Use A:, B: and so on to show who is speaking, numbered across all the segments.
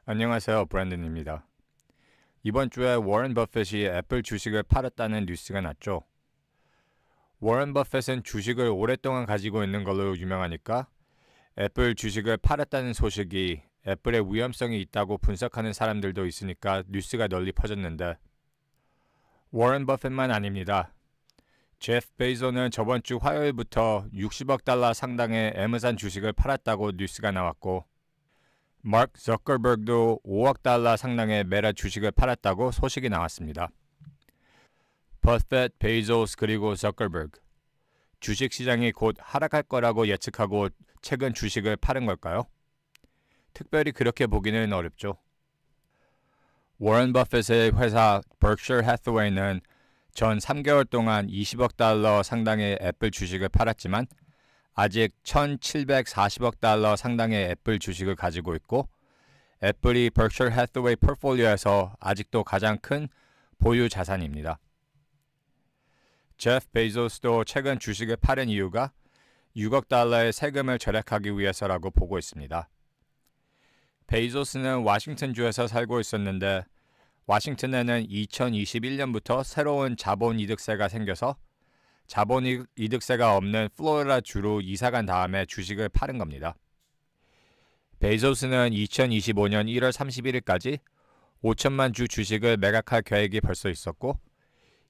A: 안녕하세요, 브랜든입니다. 이번 주에 워런 버핏이 애플 주식을 팔았다는 뉴스가 났죠. 워런 버핏은 주식을 오랫동안 가지고 있는 걸로 유명하니까 애플 주식을 팔았다는 소식이 애플의 위험성이 있다고 분석하는 사람들도 있으니까 뉴스가 널리 퍼졌는데 워런 버핏만 아닙니다. 제프 베이조는 저번 주 화요일부터 60억 달러 상당의 애마존 주식을 팔았다고 뉴스가 나왔고 마크 저커버그도 5억 달러 상당의 메타 주식을 팔았다고 소식이 나왔습니다. 버핏, 베이조스 그리고 저커버그 주식시장이 곧 하락할 거라고 예측하고 최근 주식을 팔은 걸까요? 특별히 그렇게 보기는 어렵죠. 워런 버핏의 회사 버크셔 해서웨이는 전 3개월 동안 20억 달러 상당의 애플 주식을 팔았지만 아직 1,740억 달러 상당의 애플 주식을 가지고 있고 애플이 버크셔 해서웨이 포트폴리오에서 아직도 가장 큰 보유 자산입니다. 제프 베이조스도 최근 주식을 팔은 이유가 6억 달러의 세금을 절약하기 위해서라고 보고 있습니다. 베이조스는 워싱턴주에서 살고 있었는데 워싱턴에는 2021년부터 새로운 자본이득세가 생겨서 자본이득세가 없는 플로리다주로 이사간 다음에 주식을 팔은 겁니다. 베이조스는 2025년 1월 31일까지 5천만 주 주식을 매각할 계획이 벌써 있었고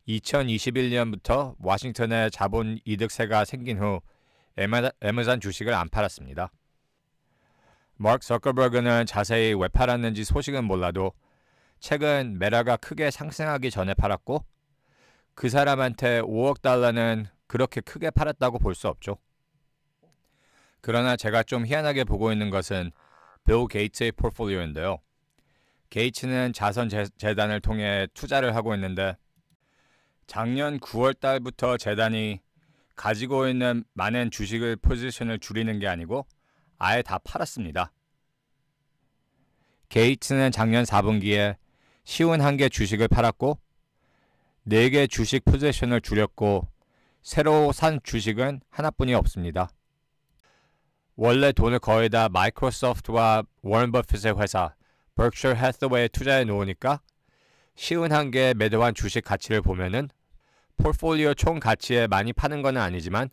A: 2021년부터 워싱턴에 자본이득세가 생긴 후 애마존 주식을 안 팔았습니다. 마크 저커버그는 자세히 왜 팔았는지 소식은 몰라도 최근 메타가 크게 상승하기 전에 팔았고 그 사람한테 5억 달러는 그렇게 크게 팔았다고 볼 수 없죠. 그러나 제가 좀 희한하게 보고 있는 것은 빌 게이츠의 포트폴리오인데요. 게이츠는 자선재단을 통해 투자를 하고 있는데 작년 9월 달부터 재단이 가지고 있는 많은 주식을 포지션을 줄이는 게 아니고 아예 다 팔았습니다. 게이츠는 작년 4분기에 51개 주식을 팔았고 4개 주식 포지션을 줄였고 새로 산 주식은 하나뿐이 없습니다. 원래 돈을 거의 다 마이크로소프트와 워런 버핏의 회사 버크셔 해서웨이에 투자해 놓으니까 51개 매도한 주식 가치를 보면은 포트폴리오 총 가치에 많이 파는 건 아니지만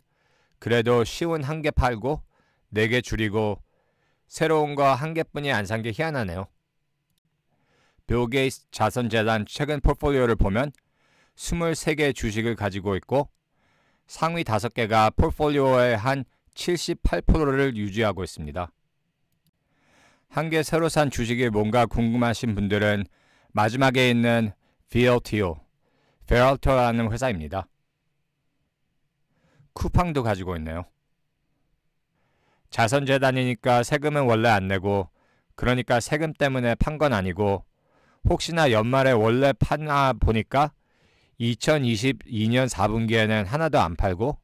A: 그래도 51개 팔고 4개 줄이고 새로운 거 1개뿐이 안 산 게 희한하네요. 빌 게이츠 자선재단 최근 포트폴리오를 보면 23개 주식을 가지고 있고 상위 5개가 포트폴리오의 한 78%를 유지하고 있습니다. 한 개 새로 산 주식이 뭔가 궁금하신 분들은 마지막에 있는 VLTO, 베럴토라는 회사입니다. 쿠팡도 가지고 있네요. 자선재단이니까 세금은 원래 안 내고 그러니까 세금 때문에 판 건 아니고 혹시나 연말에 원래 파나 보니까 2022년 4분기에는 하나도 안 팔고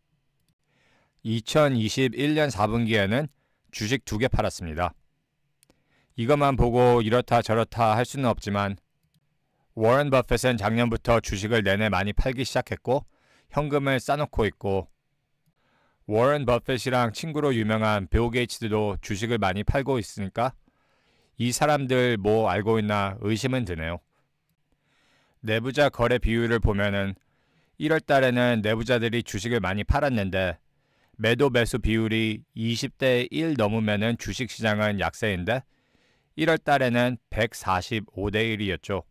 A: 2021년 4분기에는 주식 2개 팔았습니다. 이것만 보고 이렇다 저렇다 할 수는 없지만 워런 버핏은 작년부터 주식을 내내 많이 팔기 시작했고 현금을 쌓아놓고 있고 워런 버핏이랑 친구로 유명한 빌 게이츠도 주식을 많이 팔고 있으니까 이 사람들 뭐 알고 있나 의심은 드네요. 내부자 거래 비율을 보면은 1월 달에는 내부자들이 주식을 많이 팔았는데 매도 매수 비율이 20대 1 넘으면은 주식시장은 약세인데 1월 달에는 145대 1이었죠.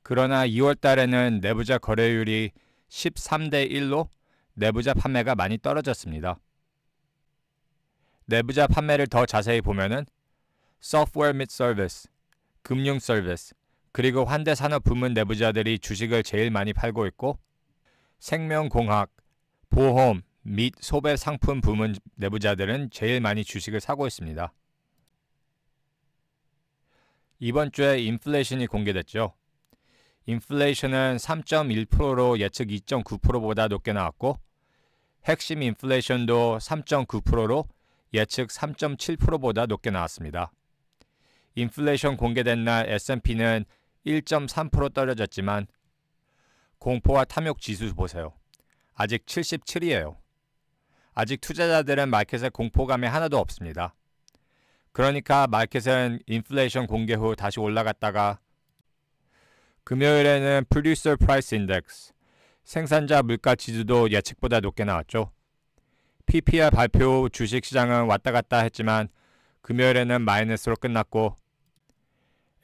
A: 그러나 2월 달에는 내부자 거래율이 13대 1로 내부자 판매가 많이 떨어졌습니다. 내부자 판매를 더 자세히 보면은 소프트웨어 및 서비스, 금융 서비스, 그리고 현대산업 부문 내부자들이 주식을 제일 많이 팔고 있고 생명공학, 보험 및 소배 상품 부문 내부자들은 제일 많이 주식을 사고 있습니다. 이번 주에 인플레이션이 공개됐죠. 인플레이션은 3.1%로 예측 2.9%보다 높게 나왔고 핵심 인플레이션도 3.9%로 예측 3.7%보다 높게 나왔습니다. 인플레이션 공개된 날 S&P는 1.3% 떨어졌지만 공포와 탐욕 지수 보세요. 아직 77이에요. 아직 투자자들은 마켓에 공포감이 하나도 없습니다. 그러니까 마켓은 인플레이션 공개 후 다시 올라갔다가 금요일에는 Producer Price Index, 생산자 물가 지수도 예측보다 높게 나왔죠. PPR 발표 후 주식시장은 왔다 갔다 했지만 금요일에는 마이너스로 끝났고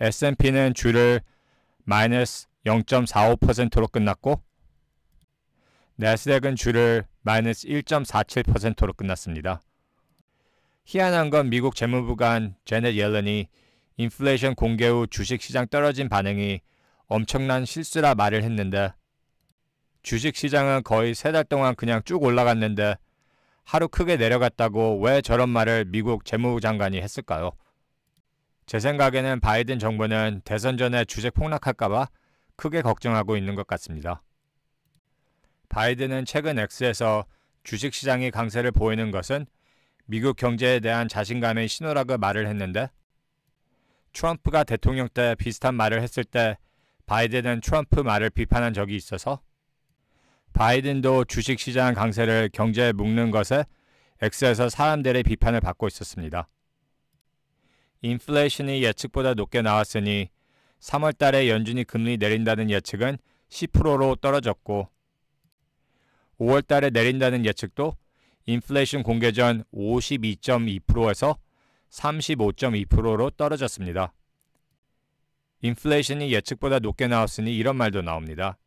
A: S&P는 주를 마이너스 0.45%로 끝났고 나스닥은 주를 마이너스 1.47%로 끝났습니다. 희한한 건 미국 재무부관 제넷 옐런이 인플레이션 공개 후 주식시장 떨어진 반응이 엄청난 실수라 말을 했는데 주식시장은 거의 3달 동안 그냥 쭉 올라갔는데 하루 크게 내려갔다고 왜 저런 말을 미국 재무부 장관이 했을까요? 제 생각에는 바이든 정부는 대선 전에 주식 폭락할까봐 크게 걱정하고 있는 것 같습니다. 바이든은 최근 X에서 주식시장이 강세를 보이는 것은 미국 경제에 대한 자신감의 신호라고 말을 했는데 트럼프가 대통령 때 비슷한 말을 했을 때 바이든은 트럼프 말을 비판한 적이 있어서 바이든도 주식시장 강세를 경제에 묶는 것에 X에서 사람들의 비판을 받고 있었습니다. 인플레이션이 예측보다 높게 나왔으니 3월 달에 연준이 금리 내린다는 예측은 10%로 떨어졌고 5월 달에 내린다는 예측도 인플레이션 공개 전 52.2%에서 35.2%로 떨어졌습니다. 인플레이션이 예측보다 높게 나왔으니 이런 말도 나옵니다.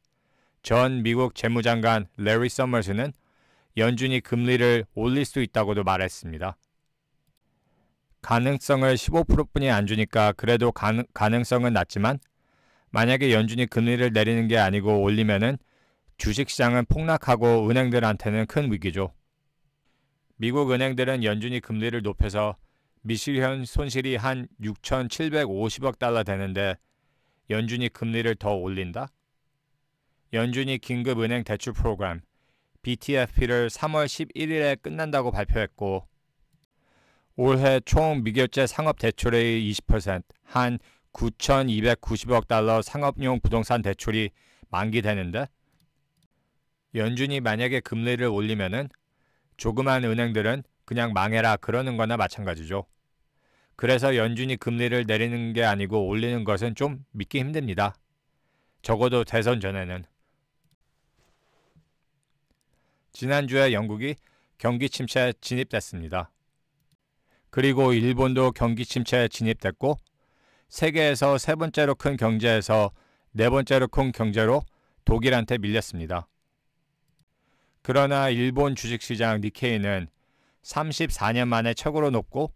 A: 전 미국 재무장관 레리 서머스는 연준이 금리를 올릴 수 있다고도 말했습니다. 가능성을 15%뿐이 안 주니까 그래도 가능성은 낮지만 만약에 연준이 금리를 내리는 게 아니고 올리면은 주식시장은 폭락하고 은행들한테는 큰 위기죠. 미국 은행들은 연준이 금리를 높여서 미실현 손실이 한 6,750억 달러 되는데 연준이 금리를 더 올린다? 연준이 긴급은행 대출 프로그램 BTFP를 3월 11일에 끝난다고 발표했고 올해 총 미결제 상업대출의 20%, 한 9,290억 달러 상업용 부동산 대출이 만기되는데 연준이 만약에 금리를 올리면은 조그만 은행들은 그냥 망해라 그러는 거나 마찬가지죠. 그래서 연준이 금리를 내리는 게 아니고 올리는 것은 좀 믿기 힘듭니다. 적어도 대선 전에는. 지난주에 영국이 경기 침체에 진입됐습니다. 그리고 일본도 경기 침체에 진입됐고 세계에서 세 번째로 큰 경제에서 네 번째로 큰 경제로 독일한테 밀렸습니다. 그러나 일본 주식시장 니케이는 34년 만에 최고로 높고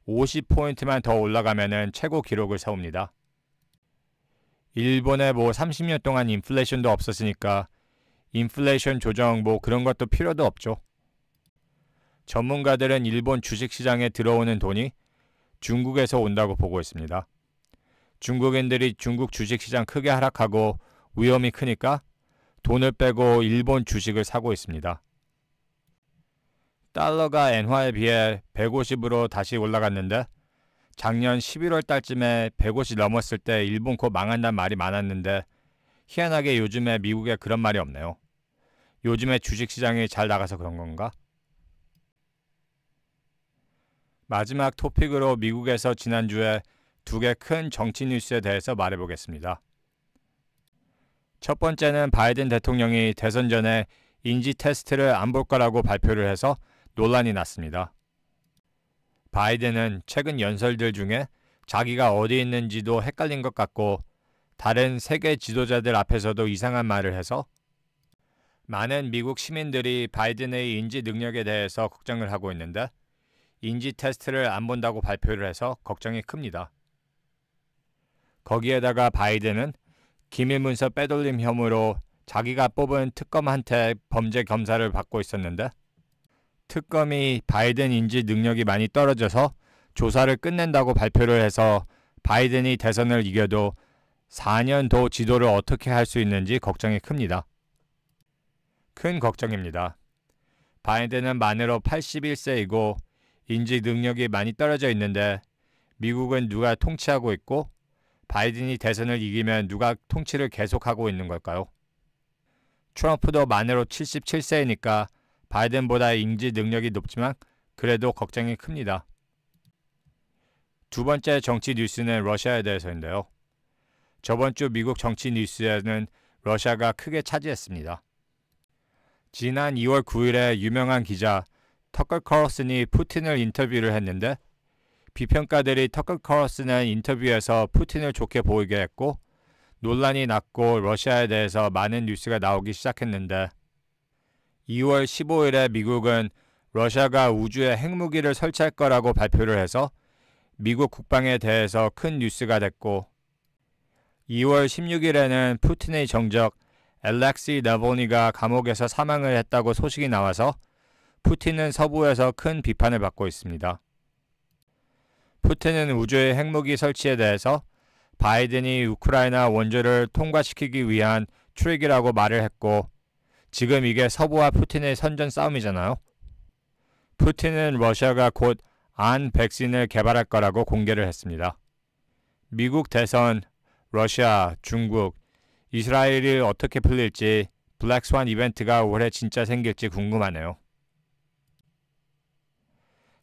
A: 50포인트만 더 올라가면은 최고 기록을 세웁니다. 일본에 30년 동안 인플레이션도 없었으니까 인플레이션 조정 그런 것도 필요도 없죠. 전문가들은 일본 주식시장에 들어오는 돈이 중국에서 온다고 보고 있습니다. 중국인들이 중국 주식시장 크게 하락하고 위험이 크니까 돈을 빼고 일본 주식을 사고 있습니다. 달러가 엔화에 비해 150으로 다시 올라갔는데 작년 11월 달쯤에 150 넘었을 때 일본 곧 망한다는 말이 많았는데 희한하게 요즘에 미국에 그런 말이 없네요. 요즘에 주식시장이 잘 나가서 그런 건가? 마지막 토픽으로 미국에서 지난주에 두 개 큰 정치 뉴스에 대해서 말해보겠습니다. 첫 번째는 바이든 대통령이 대선 전에 인지 테스트를 안 볼 거라고 발표를 해서 논란이 났습니다. 바이든은 최근 연설들 중에 자기가 어디 있는지도 헷갈린 것 같고 다른 세계 지도자들 앞에서도 이상한 말을 해서 많은 미국 시민들이 바이든의 인지 능력에 대해서 걱정을 하고 있는데 인지 테스트를 안 본다고 발표를 해서 걱정이 큽니다. 거기에다가 바이든은 기밀문서 빼돌림 혐의로 자기가 뽑은 특검한테 범죄 검사를 받고 있었는데 특검이 바이든 인지 능력이 많이 떨어져서 조사를 끝낸다고 발표를 해서 바이든이 대선을 이겨도 4년 더 지도를 어떻게 할 수 있는지 걱정이 큽니다. 큰 걱정입니다. 바이든은 만으로 81세이고 인지 능력이 많이 떨어져 있는데 미국은 누가 통치하고 있고 바이든이 대선을 이기면 누가 통치를 계속하고 있는 걸까요? 트럼프도 만으로 77세이니까 바이든보다 인지 능력이 높지만 그래도 걱정이 큽니다. 두 번째 정치 뉴스는 러시아에 대해서인데요. 저번 주 미국 정치 뉴스에는 러시아가 크게 차지했습니다. 지난 2월 9일에 유명한 기자 터커 칼슨이 푸틴을 인터뷰를 했는데 비평가들이 터커 칼슨은 인터뷰에서 푸틴을 좋게 보이게 했고 논란이 났고 러시아에 대해서 많은 뉴스가 나오기 시작했는데 2월 15일에 미국은 러시아가 우주에 핵무기를 설치할 거라고 발표를 해서 미국 국방에 대해서 큰 뉴스가 됐고 2월 16일에는 푸틴의 정적 알렉시 나볼니가 감옥에서 사망을 했다고 소식이 나와서 푸틴은 서부에서 큰 비판을 받고 있습니다. 푸틴은 우주의 핵무기 설치에 대해서 바이든이 우크라이나 원조를 통과시키기 위한 트릭이라고 말을 했고 지금 이게 서부와 푸틴의 선전 싸움이잖아요. 푸틴은 러시아가 곧 안 백신을 개발할 거라고 공개를 했습니다. 미국 대선, 러시아, 중국, 이스라엘이 어떻게 풀릴지 블랙스완 이벤트가 올해 진짜 생길지 궁금하네요.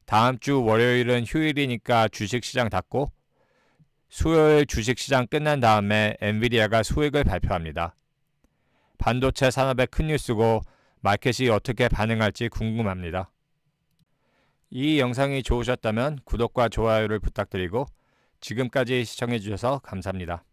A: 다음 주 월요일은 휴일이니까 주식시장 닫고 수요일 주식시장 끝난 다음에 엔비디아가 수익을 발표합니다. 반도체 산업의 큰 뉴스고 마켓이 어떻게 반응할지 궁금합니다. 이 영상이 좋으셨다면 구독과 좋아요를 부탁드리고 지금까지 시청해주셔서 감사합니다.